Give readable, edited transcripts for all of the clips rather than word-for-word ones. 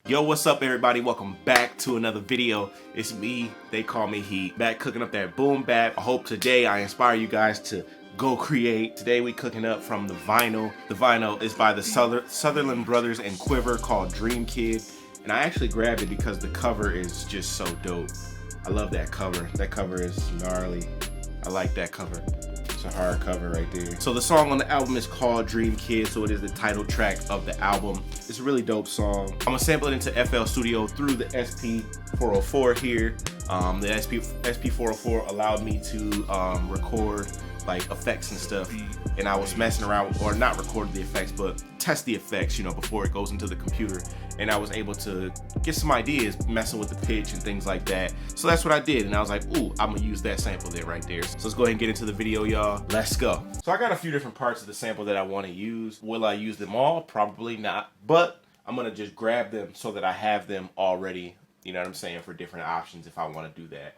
Yo, what's up everybody? Welcome back to another video. It's me, They Call Me Heat, back cooking up that boom bap. I hope today I inspire you guys to go create. Today we cooking up from the vinyl. The vinyl is by the Sutherland Brothers and Quiver called Dream Kid. And I actually grabbed it because the cover is just so dope. I love that cover. That cover is gnarly. I like that cover. It's a hard cover right there. So the song on the album is called Dream Kid, so it is the title track of the album. It's a really dope song. I'm gonna sample it into FL Studio through the SP404 here. The SP404 allowed me to record like effects and stuff, and I was messing around, or not record the effects, but test the effects, you know, before it goes into the computer. And I was able to get some ideas messing with the pitch and things like that. So that's what I did, and I was like, ooh, I'm gonna use that sample there right there. So let's go ahead and get into the video, y'all. Let's go. So I got a few different parts of the sample that I want to use. Will I use them all? Probably not, but I'm gonna just grab them so that I have them already, you know what I'm saying, for different options if I want to do that.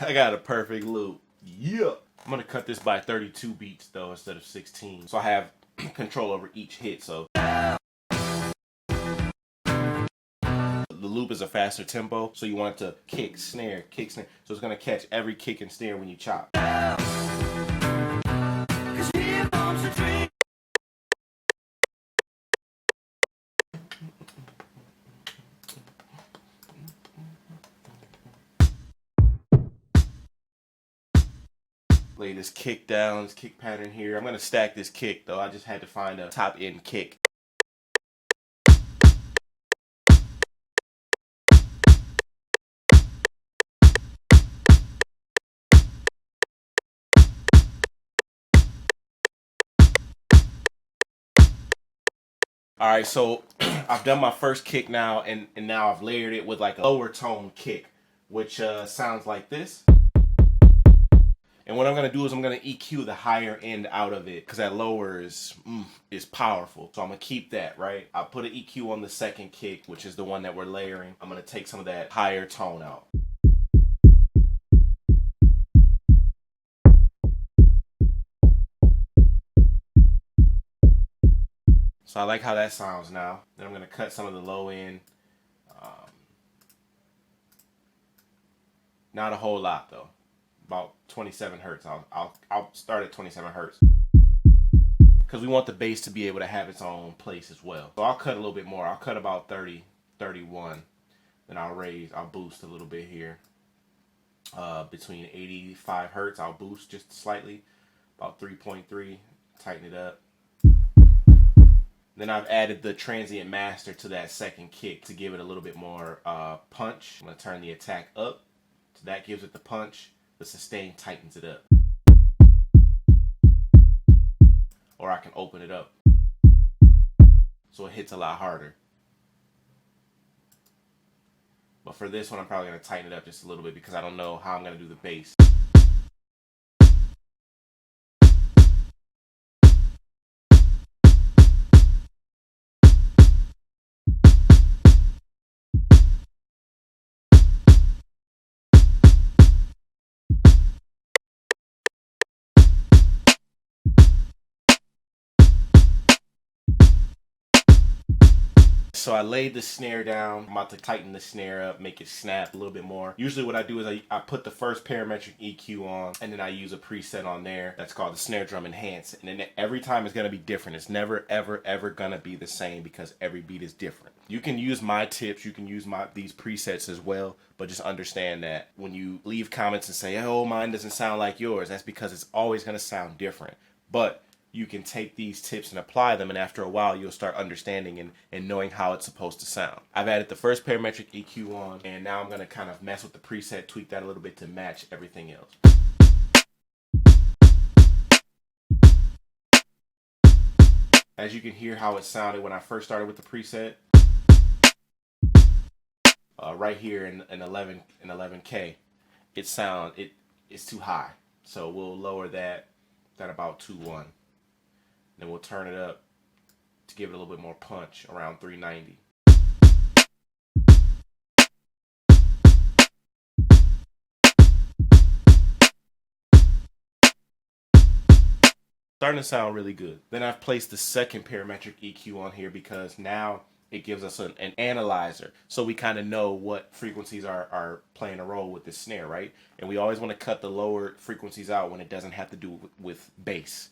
I got a perfect loop. Yeah. I'm gonna cut this by 32 beats though instead of 16. So I have control over each hit. So the loop is a faster tempo, so you want it to kick, snare, kick, snare. So it's gonna catch every kick and snare when you chop. Lay this kick down, this kick pattern here. I'm gonna stack this kick though. I just had to find a top end kick. Alright, so I've done my first kick now, and now I've layered it with like a lower tone kick, which sounds like this. And what I'm gonna do is I'm gonna EQ the higher end out of it, because that lower is powerful. So I'm gonna keep that, right? I'll put an EQ on the second kick, which is the one that we're layering. I'm gonna take some of that higher tone out. So I like how that sounds now. Then I'm gonna cut some of the low end. Not a whole lot though. About 27 hertz. I'll start at 27 hertz. Because we want the bass to be able to have its own place as well. So I'll cut a little bit more. I'll cut about 30, 31. Then I'll boost a little bit here. Between 85 hertz, I'll boost just slightly. About 3.3, tighten it up. Then I've added the transient master to that second kick to give it a little bit more punch. I'm gonna turn the attack up. So that gives it the punch. The sustain tightens it up. Or I can open it up so it hits a lot harder. But for this one, I'm probably going to tighten it up just a little bit because I don't know how I'm going to do the bass. So I laid the snare down. I'm about to tighten the snare up, make it snap a little bit more. Usually what I do is I put the first parametric EQ on, and then I use a preset on there that's called the snare drum enhance. And then every time it's gonna be different. It's never, ever, ever gonna be the same because every beat is different. You can use my tips, you can use these presets as well, but just understand that when you leave comments and say, oh, mine doesn't sound like yours, that's because it's always gonna sound different. But you can take these tips and apply them, and after a while you'll start understanding and knowing how it's supposed to sound. I've added the first parametric EQ on, and now I'm going to kind of mess with the preset, tweak that a little bit to match everything else. As you can hear how it sounded when I first started with the preset, right here in 11K, it's too high. So we'll lower that about 2.1. Then we'll turn it up to give it a little bit more punch around 390. Starting to sound really good. Then I've placed the second parametric EQ on here because now it gives us an analyzer, so we kind of know what frequencies are playing a role with this snare, right? And we always want to cut the lower frequencies out when it doesn't have to do with bass.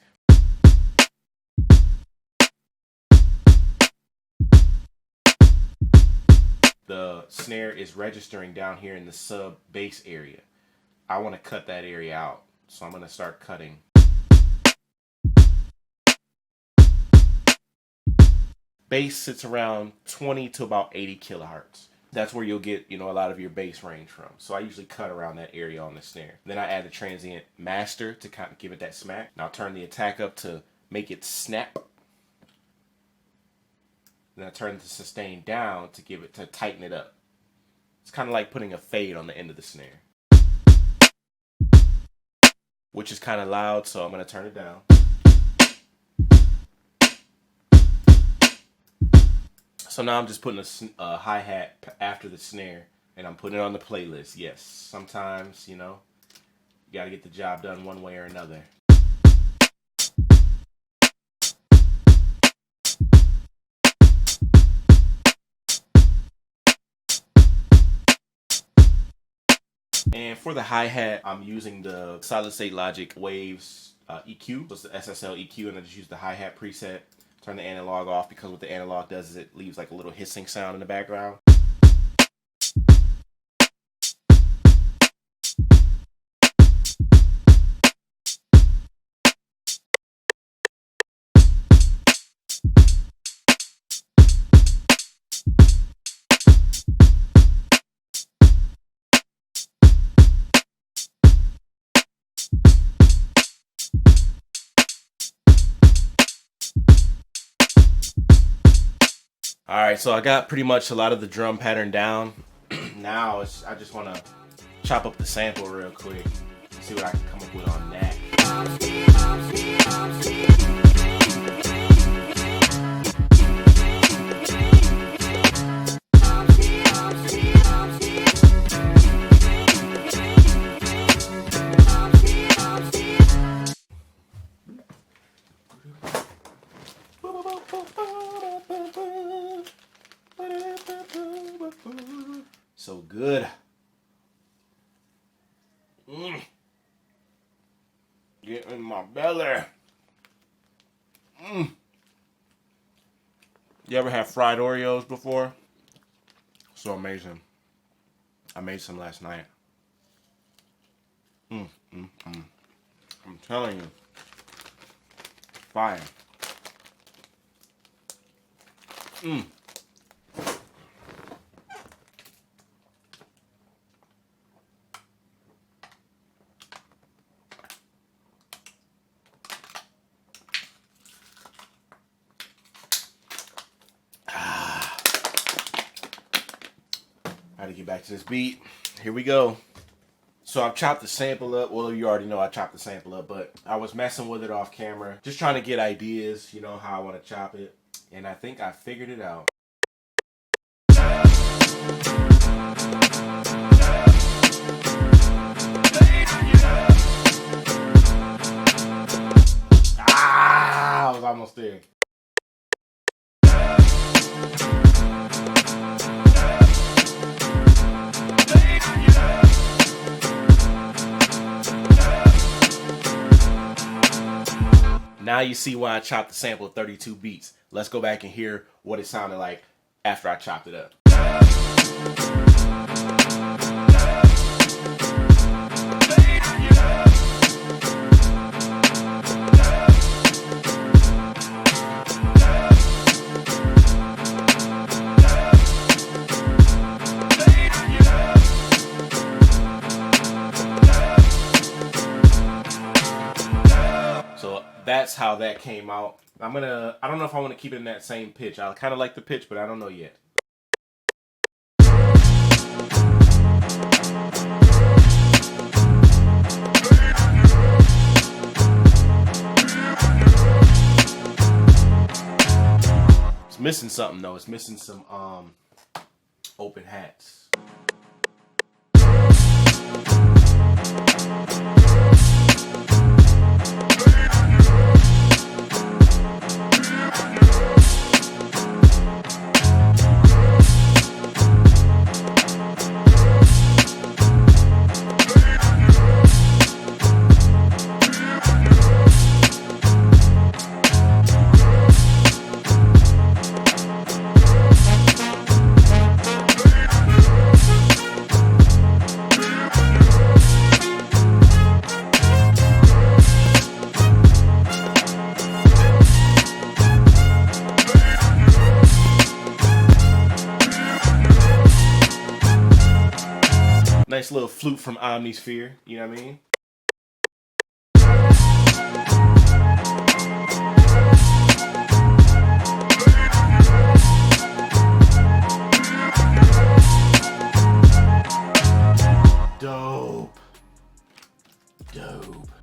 The snare is registering down here in the sub bass area. I want to cut that area out, so I'm going to start cutting. Bass sits around 20 to about 80 kilohertz. That's where you'll get, a lot of your bass range from. So I usually cut around that area on the snare. Then I add the transient master to kind of give it that smack. Now I'll turn the attack up to make it snap. Then I turn the sustain down to tighten it up. It's kind of like putting a fade on the end of the snare, which is kind of loud, so I'm going to turn it down. So now I'm just putting a hi-hat after the snare, and I'm putting it on the playlist. Yes, sometimes, you got to get the job done one way or another. And for the hi-hat, I'm using the Solid State Logic Waves EQ. So it's the SSL EQ, and I just use the hi-hat preset. Turn the analog off because what the analog does is it leaves like a little hissing sound in the background. Alright, so I got pretty much a lot of the drum pattern down. Now I just want to chop up the sample real quick and see what I can come up with on that. So good. Get in my belly. You ever had fried Oreos before? So amazing. I made some last night. I'm telling you. Fire. I had to get back to this beat. Here we go. So I've chopped the sample up. Well, you already know I chopped the sample up, but I was messing with it off camera. Just trying to get ideas, how I want to chop it. And I think I figured it out. I was almost there. Now you see why I chopped the sample at 32 beats. Let's go back and hear what it sounded like after I chopped it up. So that's how that came out. I don't know if I want to keep it in that same pitch. I kind of like the pitch, but I don't know yet. It's missing something though. It's missing some open hats. Nice little flute from Omnisphere, you know what I mean? Dope.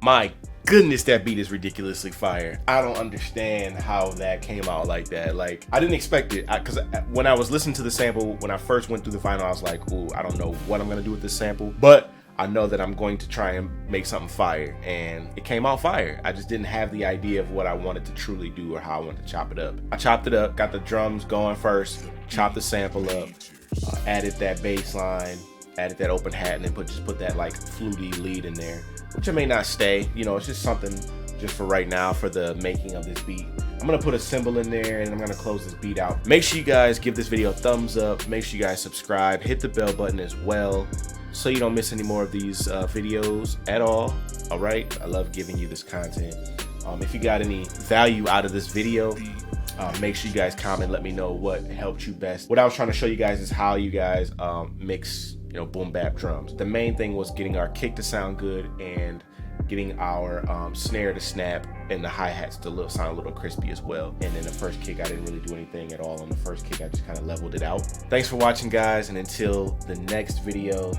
My goodness, that beat is ridiculously fire. I don't understand how that came out like that. Like, I didn't expect it, because when I was listening to the sample, when I first went through the vinyl, I was like, ooh, I don't know what I'm gonna do with this sample, but I know that I'm going to try and make something fire, and it came out fire. I just didn't have the idea of what I wanted to truly do or how I wanted to chop it up. I chopped it up, got the drums going first, chopped the sample up, added that bass line, added that open hat, and then just put that like fluty lead in there, which I may not stay, you know, it's just something just for right now for the making of this beat. I'm gonna put a cymbal in there and I'm gonna close this beat out. Make sure you guys give this video a thumbs up, make sure you guys subscribe, hit the bell button as well so you don't miss any more of these videos at all. All right, I love giving you this content. If you got any value out of this video, make sure you guys comment, let me know what helped you best. What I was trying to show you guys is how you guys mix, you know, boom bap drums. The main thing was getting our kick to sound good and getting our snare to snap and the hi-hats to sound a little crispy as well. And then the first kick, I didn't really do anything at all on the first kick. I just kind of leveled it out. Thanks for watching, guys, and until the next video,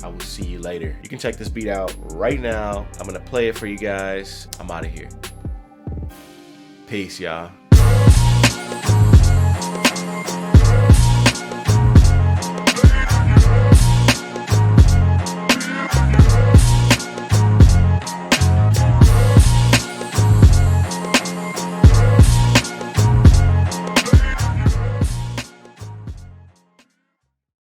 I will see you later. You can check this beat out right now. I'm gonna play it for you guys. I'm out of here. Peace, y'all.